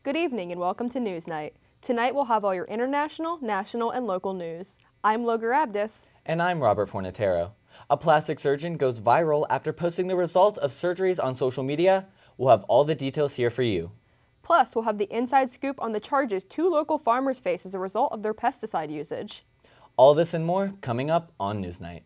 Good evening and welcome to NewsNight. Tonight we'll have all your international, national, and local news. I'm Logar Abdis. And I'm Robert Fornatero. A plastic surgeon goes viral after posting the results of surgeries on social media. We'll have all the details here for you. Plus, we'll have the inside scoop on the charges two local farmers face as a result of their pesticide usage. All this and more coming up on NewsNight.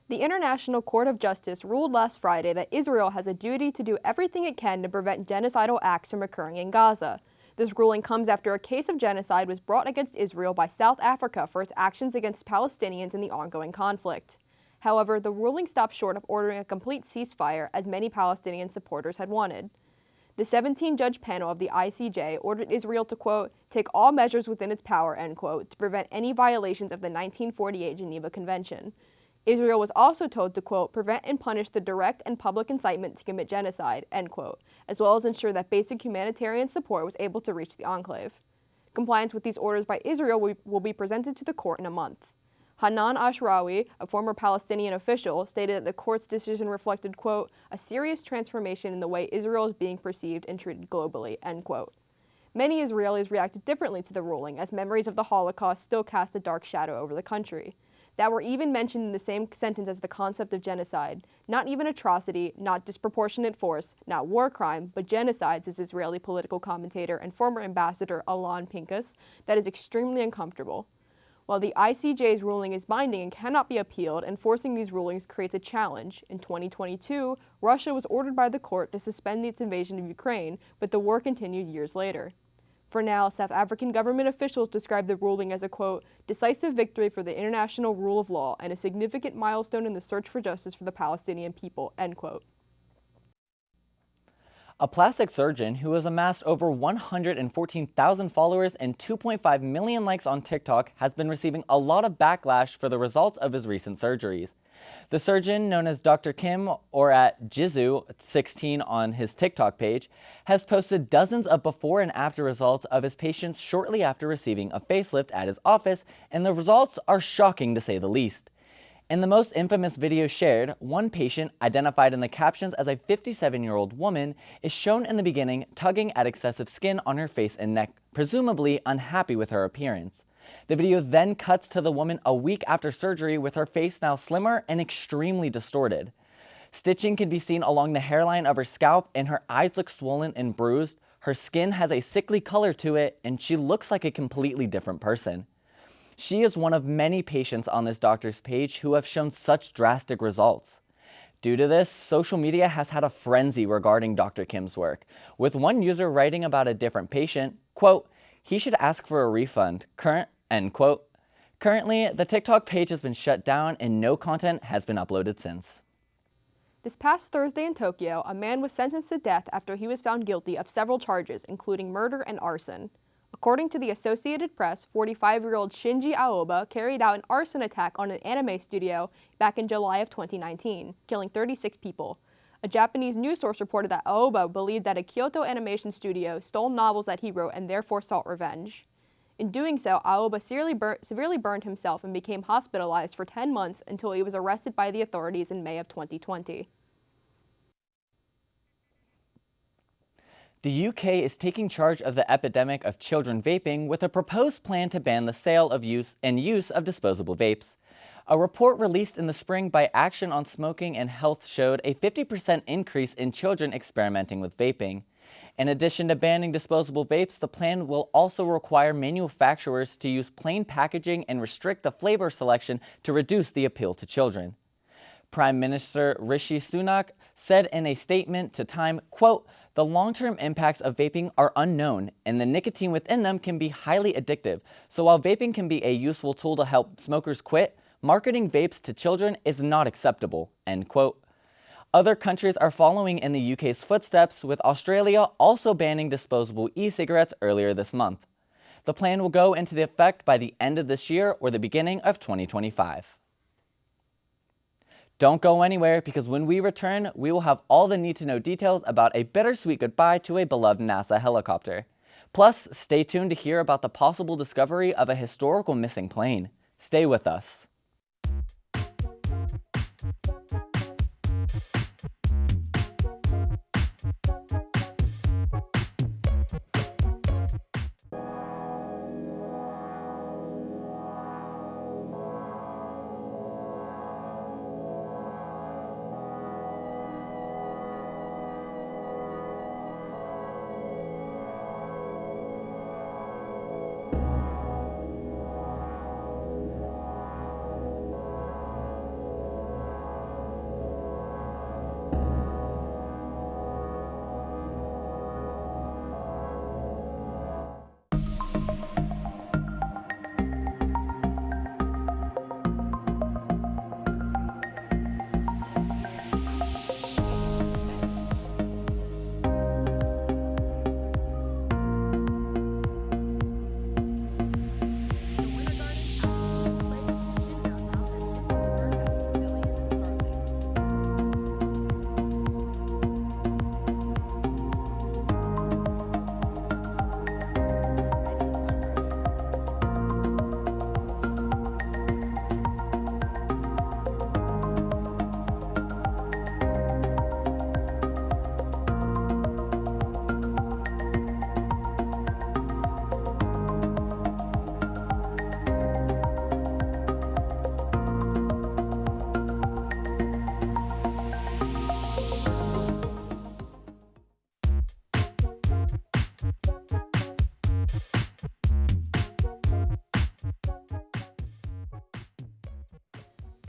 The International Court of Justice ruled last Friday that Israel has a duty to do everything it can to prevent genocidal acts from occurring in Gaza. This ruling comes after a case of genocide was brought against Israel by South Africa for its actions against Palestinians in the ongoing conflict. However, the ruling stopped short of ordering a complete ceasefire, as many Palestinian supporters had wanted. The 17-judge panel of the ICJ ordered Israel to, quote, take all measures within its power, end quote, to prevent any violations of the 1948 Geneva Convention. Israel was also told to, quote, prevent and punish the direct and public incitement to commit genocide, end quote, as well as ensure that basic humanitarian support was able to reach the enclave. Compliance with these orders by Israel will be presented to the court in a month. Hanan Ashrawi, a former Palestinian official, stated that the court's decision reflected, quote, a serious transformation in the way Israel is being perceived and treated globally, end quote. Many Israelis reacted differently to the ruling, as memories of the Holocaust still cast a dark shadow over the country. That were even mentioned in the same sentence as the concept of genocide. Not even atrocity, not disproportionate force, not war crime, but genocide, says Israeli political commentator and former ambassador Alon Pinkas. That is extremely uncomfortable. While the ICJ's ruling is binding and cannot be appealed, enforcing these rulings creates a challenge. In 2022, Russia was ordered by the court to suspend its invasion of Ukraine, but the war continued years later. For now, South African government officials describe the ruling as a, quote, decisive victory for the international rule of law and a significant milestone in the search for justice for the Palestinian people, end quote. A plastic surgeon who has amassed over 114,000 followers and 2.5 million likes on TikTok has been receiving a lot of backlash for the results of his recent surgeries. The surgeon, known as Dr. Kim, or at Jizu16 on his TikTok page, has posted dozens of before and after results of his patients shortly after receiving a facelift at his office, and the results are shocking to say the least. In the most infamous video shared, one patient, identified in the captions as a 57-year-old woman, is shown in the beginning tugging at excessive skin on her face and neck, presumably unhappy with her appearance. The video then cuts to the woman a week after surgery with her face now slimmer and extremely distorted. Stitching can be seen along the hairline of her scalp, and her eyes look swollen and bruised. Her skin has a sickly color to it, and she looks like a completely different person. She is one of many patients on this doctor's page who have shown such drastic results. Due to this, social media has had a frenzy regarding Dr. Kim's work, with one user writing about a different patient, quote, he should ask for a refund, end quote. Currently, the TikTok page has been shut down and no content has been uploaded since. This past Thursday in Tokyo, a man was sentenced to death after he was found guilty of several charges, including murder and arson. According to the Associated Press, 45-year-old Shinji Aoba carried out an arson attack on an anime studio back in July of 2019, killing 36 people. A Japanese news source reported that Aoba believed that a Kyoto animation studio stole novels that he wrote and therefore sought revenge. In doing so, Aoba severely burned himself and became hospitalized for 10 months until he was arrested by the authorities in May of 2020. The UK is taking charge of the epidemic of children vaping with a proposed plan to ban the sale of use of disposable vapes. A report released in the spring by Action on Smoking and Health showed a 50% increase in children experimenting with vaping. In addition to banning disposable vapes, the plan will also require manufacturers to use plain packaging and restrict the flavor selection to reduce the appeal to children. Prime Minister Rishi Sunak said in a statement to Time, quote, the long-term impacts of vaping are unknown, and the nicotine within them can be highly addictive. So while vaping can be a useful tool to help smokers quit, marketing vapes to children is not acceptable, end quote. Other countries are following in the UK's footsteps, with Australia also banning disposable e-cigarettes earlier this month. The plan will go into effect by the end of this year or the beginning of 2025. Don't go anywhere, because when we return, we will have all the need-to-know details about a bittersweet goodbye to a beloved NASA helicopter. Plus, stay tuned to hear about the possible discovery of a historical missing plane. Stay with us.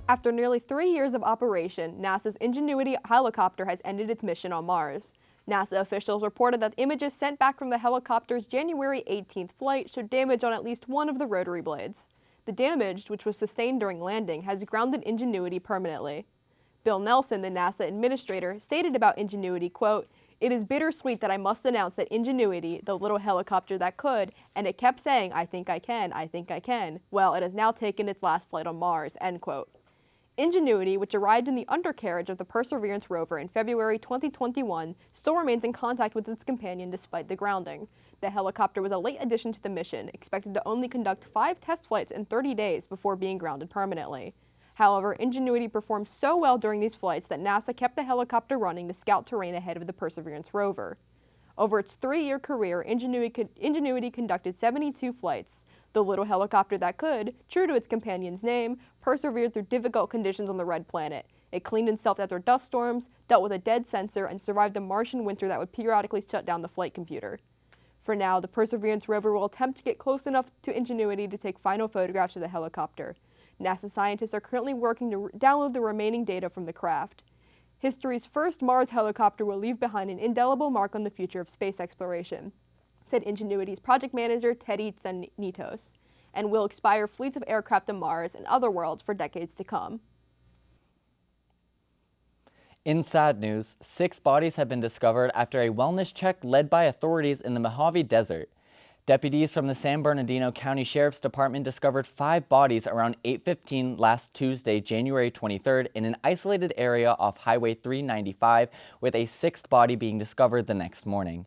After nearly 3 years of operation, NASA's Ingenuity helicopter has ended its mission on Mars. NASA officials reported that images sent back from the helicopter's January 18th flight showed damage on at least one of the rotary blades. The damage, which was sustained during landing, has grounded Ingenuity permanently. Bill Nelson, the NASA administrator, stated about Ingenuity, quote, "It is bittersweet that I must announce that Ingenuity, the little helicopter that could, and it kept saying, 'I think I can, I think I can,' well, it has now taken its last flight on Mars," end quote. Ingenuity, which arrived in the undercarriage of the Perseverance rover in February 2021, still remains in contact with its companion despite the grounding. The helicopter was a late addition to the mission, expected to only conduct 5 test flights in 30 days before being grounded permanently. However, Ingenuity performed so well during these flights that NASA kept the helicopter running to scout terrain ahead of the Perseverance rover. Over its 3-year career, Ingenuity conducted 72 flights. The little helicopter that could, true to its companion's name, persevered through difficult conditions on the red planet. It cleaned itself after dust storms, dealt with a dead sensor, and survived a Martian winter that would periodically shut down the flight computer. For now, the Perseverance rover will attempt to get close enough to Ingenuity to take final photographs of the helicopter. NASA scientists are currently working to download the remaining data from the craft. History's first Mars helicopter will leave behind an indelible mark on the future of space exploration, said Ingenuity's project manager Teddy Tsanitos, and will inspire fleets of aircraft on Mars and other worlds for decades to come. In sad news, 6 bodies have been discovered after a wellness check led by authorities in the Mojave Desert. Deputies from the San Bernardino County Sheriff's Department discovered 5 bodies around 8:15 last Tuesday, January 23rd, in an isolated area off Highway 395, with a 6th body being discovered the next morning.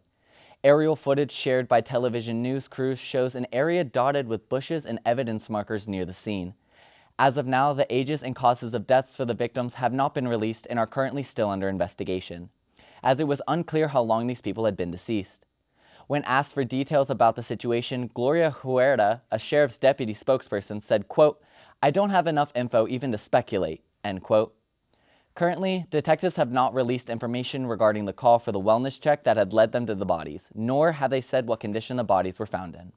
Aerial footage shared by television news crews shows an area dotted with bushes and evidence markers near the scene. As of now, the ages and causes of deaths for the victims have not been released and are currently still under investigation, as it was unclear how long these people had been deceased. When asked for details about the situation, Gloria Huerta, a sheriff's deputy spokesperson, said, quote, "I don't have enough info even to speculate," end quote. Currently, detectives have not released information regarding the call for the wellness check that had led them to the bodies, nor have they said what condition the bodies were found in.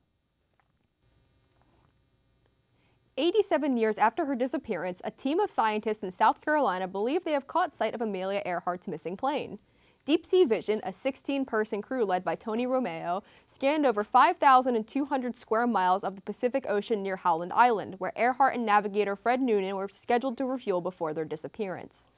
87 years after her disappearance, a team of scientists in South Carolina believe they have caught sight of Amelia Earhart's missing plane. Deep Sea Vision, a 16-person crew led by Tony Romeo, scanned over 5,200 square miles of the Pacific Ocean near Howland Island, where Earhart and navigator Fred Noonan were scheduled to refuel before their disappearance.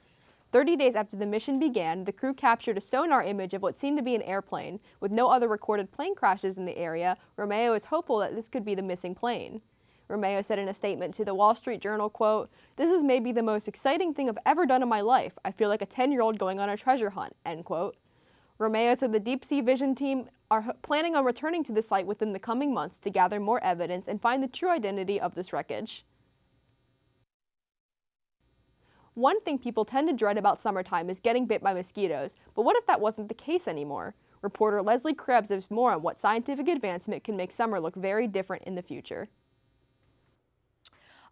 30 days after the mission began, the crew captured a sonar image of what seemed to be an airplane. With no other recorded plane crashes in the area, Romeo is hopeful that this could be the missing plane. Romeo said in a statement to the Wall Street Journal, quote, "This is maybe the most exciting thing I've ever done in my life. I feel like a 10-year-old going on a treasure hunt," end quote. Romeo said the Deep Sea Vision team are planning on returning to the site within the coming months to gather more evidence and find the true identity of this wreckage. One thing people tend to dread about summertime is getting bit by mosquitoes, but what if that wasn't the case anymore? Reporter Leslie Krebs has more on what scientific advancement can make summer look very different in the future.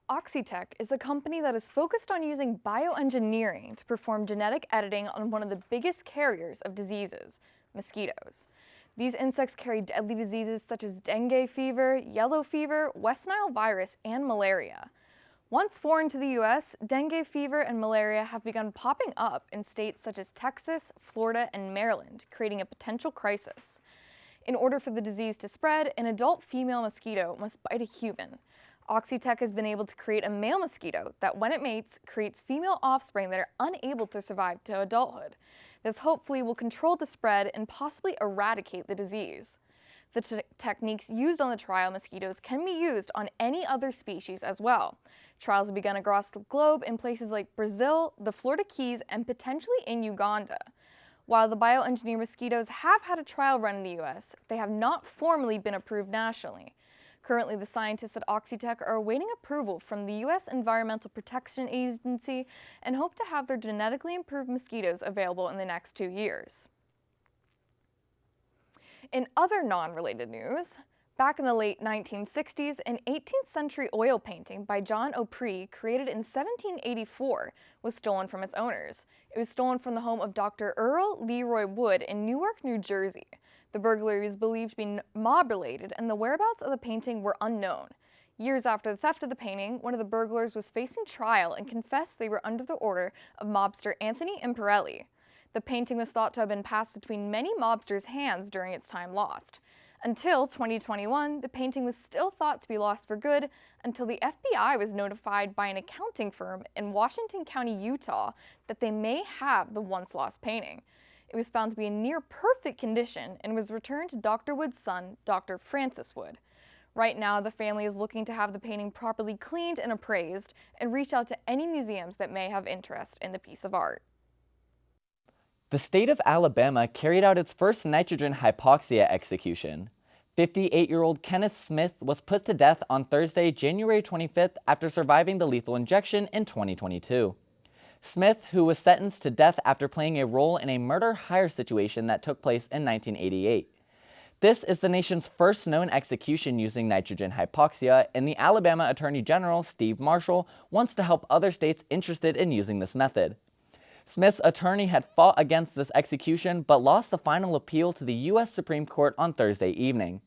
Oxitec is a company that is focused on using bioengineering to perform genetic editing on one of the biggest carriers of diseases, mosquitoes. These insects carry deadly diseases such as dengue fever, yellow fever, West Nile virus, and malaria. Once foreign to the U.S., dengue fever and malaria have begun popping up in states such as Texas, Florida, and Maryland, creating a potential crisis. In order for the disease to spread, an adult female mosquito must bite a human. Oxitec has been able to create a male mosquito that, when it mates, creates female offspring that are unable to survive to adulthood. This hopefully will control the spread and possibly eradicate the disease. The techniques used on the trial mosquitoes can be used on any other species as well. Trials have begun across the globe in places like Brazil, the Florida Keys, and potentially in Uganda. While the bioengineered mosquitoes have had a trial run in the U.S., they have not formally been approved nationally. Currently, the scientists at Oxitec are awaiting approval from the U.S. Environmental Protection Agency and hope to have their genetically improved mosquitoes available in the next 2 years. In other non-related news, back in the late 1960s, an 18th century oil painting by John O'Pree, created in 1784, was stolen from its owners. It was stolen from the home of Dr. Earl Leroy Wood in Newark, New Jersey. The burglary is believed to be mob-related, and the whereabouts of the painting were unknown. Years after the theft of the painting, one of the burglars was facing trial and confessed they were under the order of mobster Anthony Imparelli. The painting was thought to have been passed between many mobsters' hands during its time lost. Until 2021, the painting was still thought to be lost for good until the FBI was notified by an accounting firm in Washington County, Utah, that they may have the once lost painting. It was found to be in near perfect condition and was returned to Dr. Wood's son, Dr. Francis Wood. Right now, the family is looking to have the painting properly cleaned and appraised and reach out to any museums that may have interest in the piece of art. The state of Alabama carried out its first nitrogen hypoxia execution. 58-year-old Kenneth Smith was put to death on Thursday, January 25th after surviving the lethal injection in 2022. Smith, who was sentenced to death after playing a role in a murder-hire situation that took place in 1988. This is the nation's first known execution using nitrogen hypoxia, and the Alabama Attorney General, Steve Marshall, wants to help other states interested in using this method. Smith's attorney had fought against this execution but lost the final appeal to the U.S. Supreme Court on Thursday evening.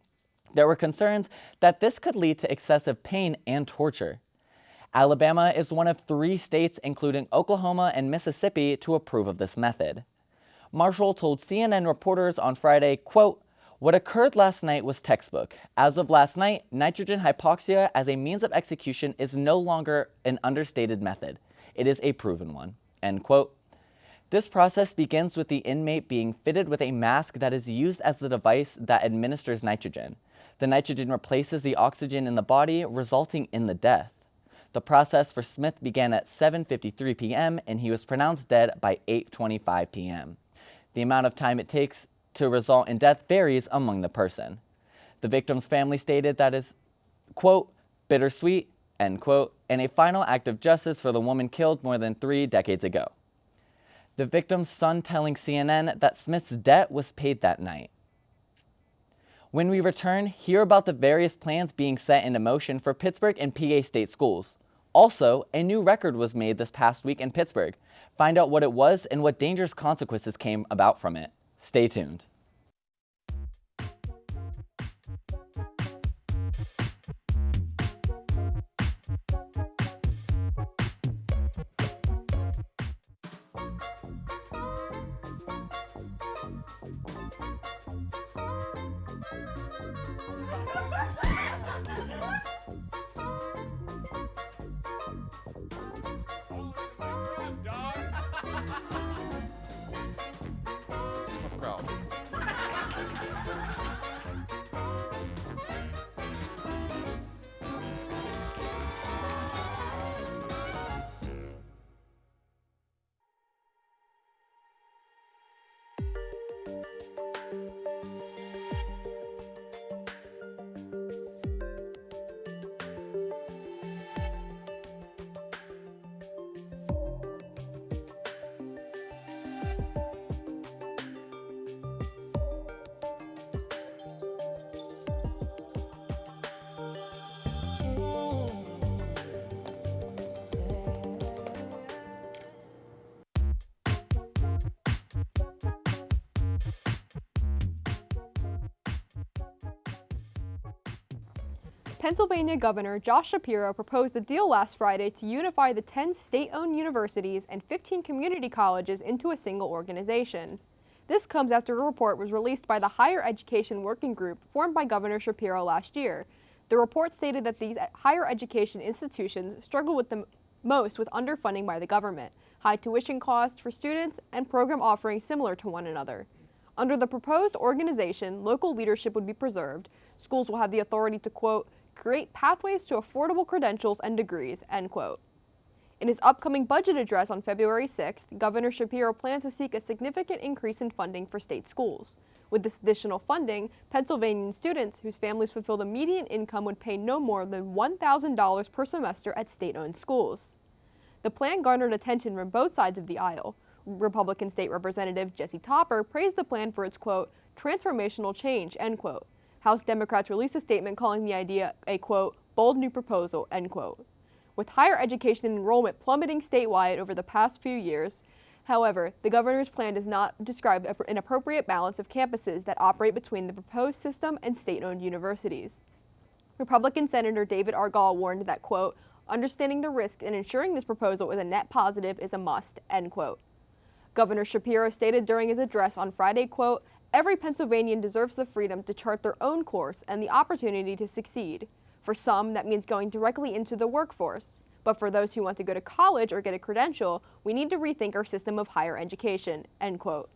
There were concerns that this could lead to excessive pain and torture. Alabama is one of 3 states, including Oklahoma and Mississippi, to approve of this method. Marshall told CNN reporters on Friday, quote, "What occurred last night was textbook. As of last night, nitrogen hypoxia as a means of execution is no longer an understated method. It is a proven one," end quote. This process begins with the inmate being fitted with a mask that is used as the device that administers nitrogen. The nitrogen replaces the oxygen in the body, resulting in the death. The process for Smith began at 7:53 p.m. and he was pronounced dead by 8:25 p.m. The amount of time it takes to result in death varies among the person. The victim's family stated that is, quote, "bittersweet," end quote, and a final act of justice for the woman killed more than 3 decades ago. The victim's son telling CNN that Smith's debt was paid that night. When we return, hear about the various plans being set into motion for Pittsburgh and PA State schools. Also, a new record was made this past week in Pittsburgh. Find out what it was and what dangerous consequences came about from it. Stay tuned. Dog. Pennsylvania Governor Josh Shapiro proposed a deal last Friday to unify the 10 state-owned universities and 15 community colleges into a single organization. This comes after a report was released by the Higher Education Working Group formed by Governor Shapiro last year. The report stated that these higher education institutions struggle with the most with underfunding by the government, high tuition costs for students, and program offerings similar to one another. Under the proposed organization, local leadership would be preserved. Schools will have the authority to, quote, create pathways to affordable credentials and degrees, end quote. In his upcoming budget address on February 6th, Governor Shapiro plans to seek a significant increase in funding for state schools. With this additional funding, Pennsylvanian students whose families fulfill the median income would pay no more than $1,000 per semester at state-owned schools. The plan garnered attention from both sides of the aisle. Republican State Representative Jesse Topper praised the plan for its, quote, transformational change, end quote. House Democrats released a statement calling the idea a, quote, bold new proposal, end quote. With higher education enrollment plummeting statewide over the past few years, however, the governor's plan does not describe an appropriate balance of campuses that operate between the proposed system and state-owned universities. Republican Senator David Argall warned that, quote, understanding the risk and ensuring this proposal is a net positive is a must, end quote. Governor Shapiro stated during his address on Friday, quote, every Pennsylvanian deserves the freedom to chart their own course and the opportunity to succeed. For some, that means going directly into the workforce. But for those who want to go to college or get a credential, we need to rethink our system of higher education, end quote.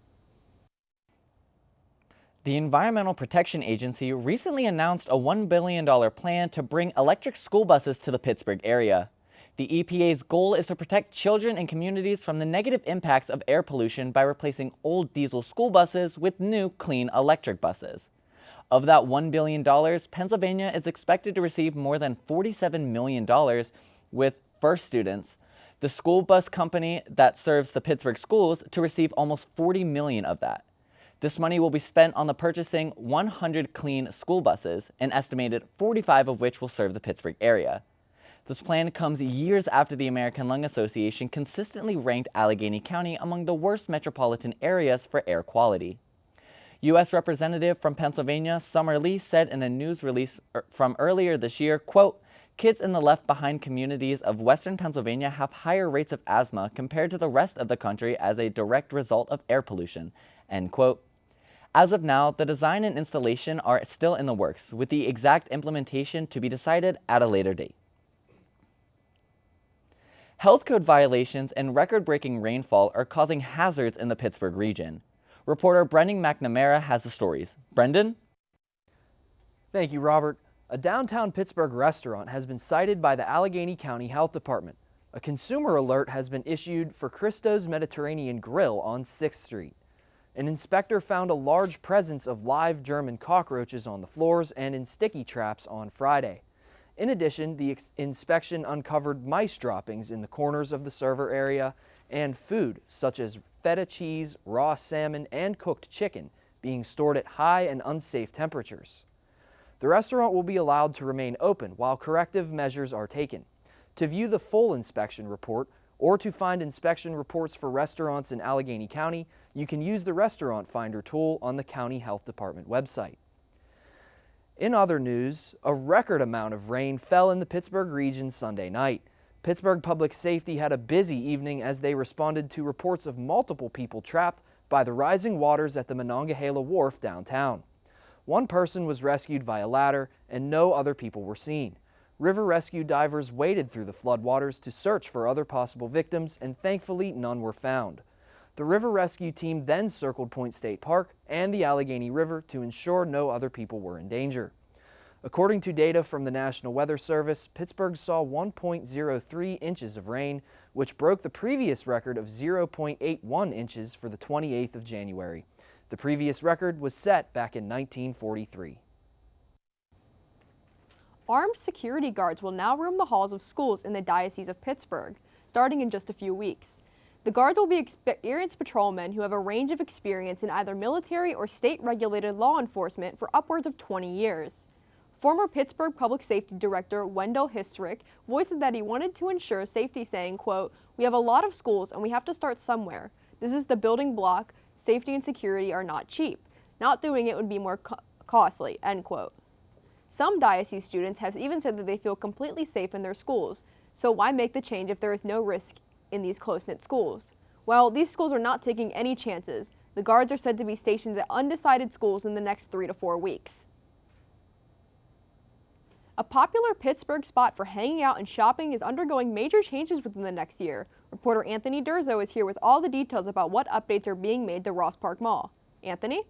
The Environmental Protection Agency recently announced a $1 billion plan to bring electric school buses to the Pittsburgh area. The EPA's goal is to protect children and communities from the negative impacts of air pollution by replacing old diesel school buses with new, clean electric buses. Of that $1 billion, Pennsylvania is expected to receive more than $47 million, with First Students, the school bus company that serves the Pittsburgh schools, to receive almost $40 million of that. This money will be spent on the purchasing 100 clean school buses, an estimated 45 of which will serve the Pittsburgh area. This plan comes years after the American Lung Association consistently ranked Allegheny County among the worst metropolitan areas for air quality. U.S. Representative from Pennsylvania, Summer Lee, said in a news release from earlier this year, quote, kids in the left-behind communities of western Pennsylvania have higher rates of asthma compared to the rest of the country as a direct result of air pollution, end quote. As of now, the design and installation are still in the works, with the exact implementation to be decided at a later date. Health code violations and record-breaking rainfall are causing hazards in the Pittsburgh region. Reporter Brendan McNamara has the stories. Brendan? Thank you, Robert. A downtown Pittsburgh restaurant has been cited by the Allegheny County Health Department. A consumer alert has been issued for Christo's Mediterranean Grill on 6th Street. An inspector found a large presence of live German cockroaches on the floors and in sticky traps on Friday. In addition, the inspection uncovered mice droppings in the corners of the server area and food such as feta cheese, raw salmon, and cooked chicken being stored at high and unsafe temperatures. The restaurant will be allowed to remain open while corrective measures are taken. To view the full inspection report or to find inspection reports for restaurants in Allegheny County, you can use the Restaurant Finder tool on the County Health Department website. In other news, a record amount of rain fell in the Pittsburgh region Sunday night. Pittsburgh Public Safety had a busy evening as they responded to reports of multiple people trapped by the rising waters at the Monongahela Wharf downtown. One person was rescued via ladder and no other people were seen. River rescue divers waded through the floodwaters to search for other possible victims, and thankfully none were found. The river rescue team then circled Point State Park and the Allegheny River to ensure no other people were in danger. According to data from the National Weather Service, Pittsburgh saw 1.03 inches of rain, which broke the previous record of 0.81 inches for the 28th of January. The previous record was set back in 1943. Armed security guards will now roam the halls of schools in the Diocese of Pittsburgh, starting in just a few weeks. The guards will be experienced patrolmen who have a range of experience in either military or state-regulated law enforcement for upwards of 20 years. Former Pittsburgh Public Safety Director Wendell Hisrick voiced that he wanted to ensure safety, saying, quote, "We have a lot of schools and we have to start somewhere. This is the building block. Safety and security are not cheap. Not doing it would be more costly," end quote. Some diocese students have even said that they feel completely safe in their schools, so why make the change if there is no risk in these close-knit schools? Well, these schools are not taking any chances. The guards are said to be stationed at undecided schools in the next 3 to 4 weeks. A popular Pittsburgh spot for hanging out and shopping is undergoing major changes within the next year. Reporter Anthony Durzo is here with all the details about what updates are being made to Ross Park Mall. Anthony?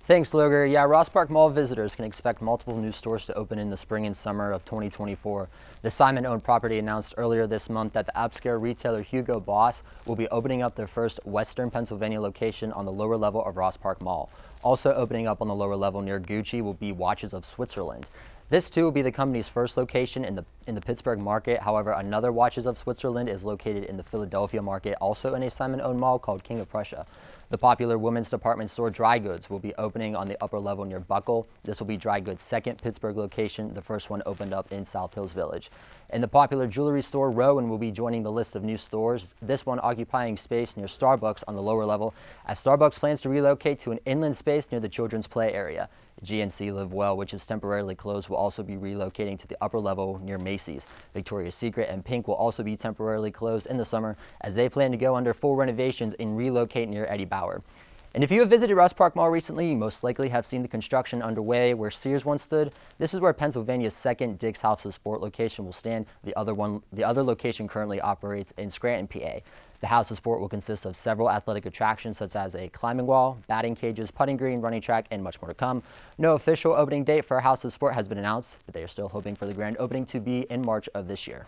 Thanks, Loger. Yeah, Ross Park Mall visitors can expect multiple new stores to open in the spring and summer of 2024. The Simon-owned property announced earlier this month that the upscale retailer Hugo Boss will be opening up their first Western Pennsylvania location on the lower level of Ross Park Mall. Also opening up on the lower level near Gucci will be Watches of Switzerland. This too will be the company's first location in the Pittsburgh market. However, another Watches of Switzerland is located in the Philadelphia market, also in a Simon-owned mall called King of Prussia. The popular women's department store Dry Goods will be opening on the upper level near Buckle. This will be Dry Goods' second Pittsburgh location. The first one opened up in South Hills Village. And the popular jewelry store Rowan will be joining the list of new stores, this one occupying space near Starbucks on the lower level, as Starbucks plans to relocate to an inland space near the children's play area. GNC Live Well, which is temporarily closed, will also be relocating to the upper level near Macy's. Victoria's Secret and Pink will also be temporarily closed in the summer as they plan to go under full renovations and relocate near Eddie Bauer. And if you have visited Ross Park Mall recently, you most likely have seen the construction underway where Sears once stood. This is where Pennsylvania's second Dick's House of Sport location will stand. The other location currently operates in Scranton, PA. The House of Sport will consist of several athletic attractions such as a climbing wall, batting cages, putting green, running track, and much more to come. No official opening date for House of Sport has been announced, but they are still hoping for the grand opening to be in March of this year.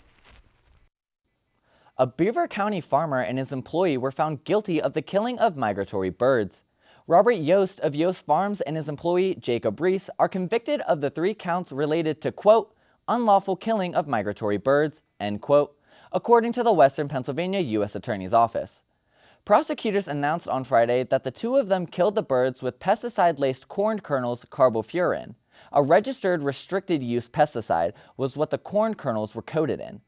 A Beaver County farmer and his employee were found guilty of the killing of migratory birds. Robert Yost of Yost Farms and his employee Jacob Reese are convicted of the 3 counts related to, quote, unlawful killing of migratory birds, end quote, according to the Western Pennsylvania U.S. Attorney's Office. Prosecutors announced on Friday that the 2 of them killed the birds with pesticide-laced corn kernels carbofuran. A registered restricted-use pesticide was what the corn kernels were coated in.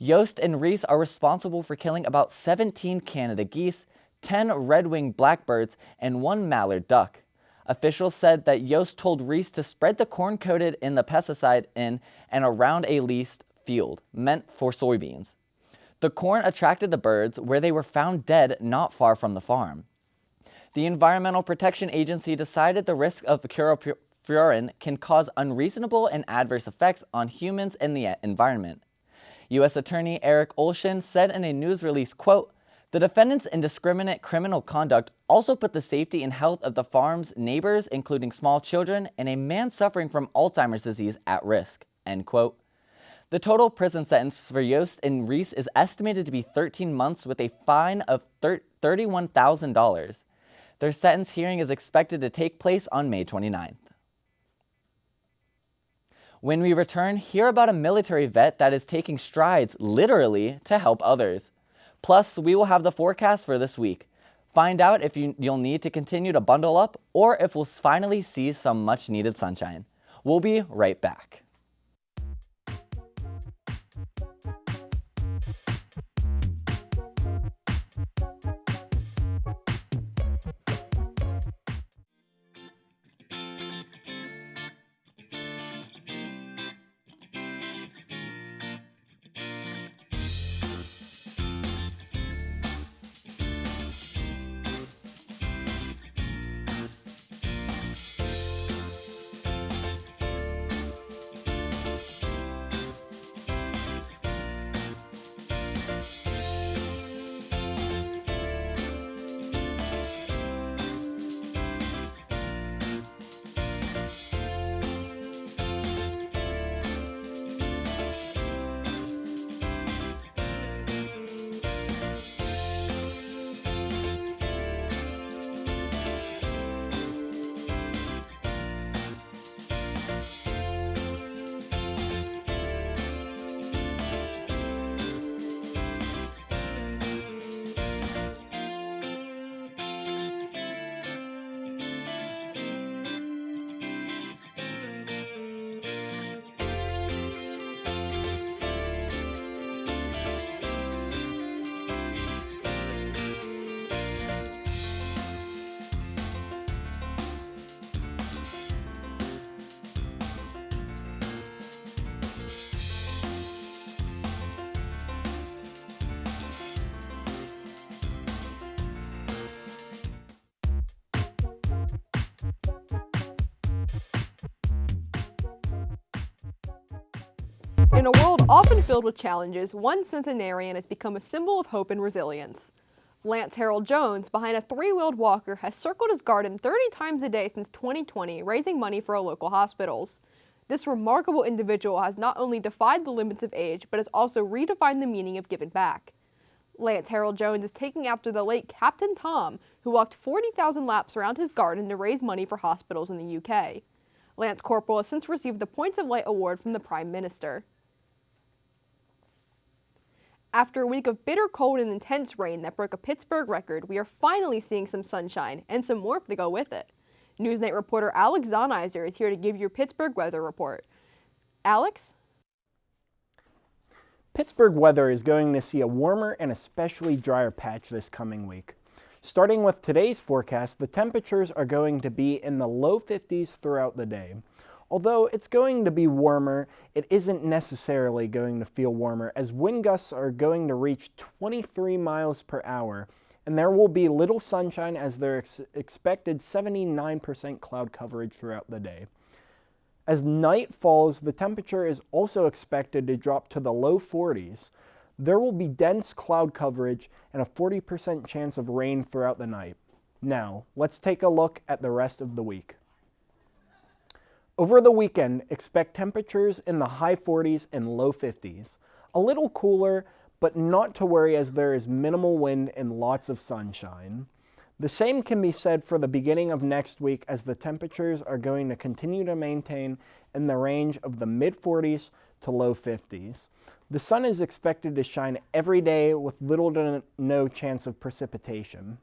Yost and Reese are responsible for killing about 17 Canada geese, 10 red-winged blackbirds, and 1 mallard duck. Officials said that Yost told Reese to spread the corn coated in the pesticide in and around a leased field meant for soybeans. The corn attracted the birds, where they were found dead not far from the farm. The Environmental Protection Agency decided the risk of carbofuran can cause unreasonable and adverse effects on humans and the environment. U.S. Attorney Eric Olshan said in a news release, quote, the defendant's indiscriminate criminal conduct also put the safety and health of the farm's neighbors, including small children, and a man suffering from Alzheimer's disease at risk, end quote. The total prison sentence for Yost and Reese is estimated to be 13 months with a fine of $31,000. Their sentence hearing is expected to take place on May 29th. When we return, hear about a military vet that is taking strides, literally, to help others. Plus, we will have the forecast for this week. Find out if you'll need to continue to bundle up or if we'll finally see some much-needed sunshine. We'll be right back. In a world often filled with challenges, one centenarian has become a symbol of hope and resilience. Lance Harold Jones, behind a three-wheeled walker, has circled his garden 30 times a day since 2020, raising money for our local hospitals. This remarkable individual has not only defied the limits of age, but has also redefined the meaning of giving back. Lance Harold Jones is taking after the late Captain Tom, who walked 40,000 laps around his garden to raise money for hospitals in the UK. Lance Corporal has since received the Points of Light Award from the Prime Minister. After a week of bitter cold and intense rain that broke a Pittsburgh record, we are finally seeing some sunshine and some warmth to go with it. NewsNight reporter Alex Zonizer is here to give your Pittsburgh weather report. Alex? Pittsburgh weather is going to see a warmer and especially drier patch this coming week. Starting with today's forecast, the temperatures are going to be in the low 50s throughout the day. Although it's going to be warmer, it isn't necessarily going to feel warmer as wind gusts are going to reach 23 miles per hour, and there will be little sunshine as there's expected 79% cloud coverage throughout the day. As night falls, the temperature is also expected to drop to the low 40s. There will be dense cloud coverage and a 40% chance of rain throughout the night. Now, let's take a look at the rest of the week. Over the weekend, expect temperatures in the high 40s and low 50s. A little cooler, but not to worry as there is minimal wind and lots of sunshine. The same can be said for the beginning of next week as the temperatures are going to continue to maintain in the range of the mid-40s to low 50s. The sun is expected to shine every day with little to no chance of precipitation.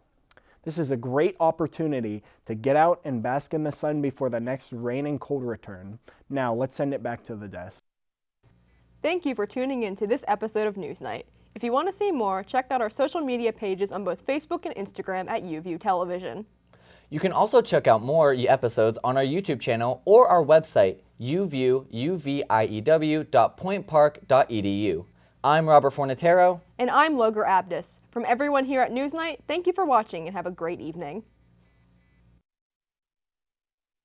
This is a great opportunity to get out and bask in the sun before the next rain and cold return. Now, let's send it back to the desk. Thank you for tuning in to this episode of NewsNight. If you want to see more, check out our social media pages on both Facebook and Instagram at UView Television. You can also check out more episodes on our YouTube channel or our website, uview.pointpark.edu. I'm Robert Fornatero. And I'm Logar Abdus. From everyone here at NewsNight, thank you for watching and have a great evening.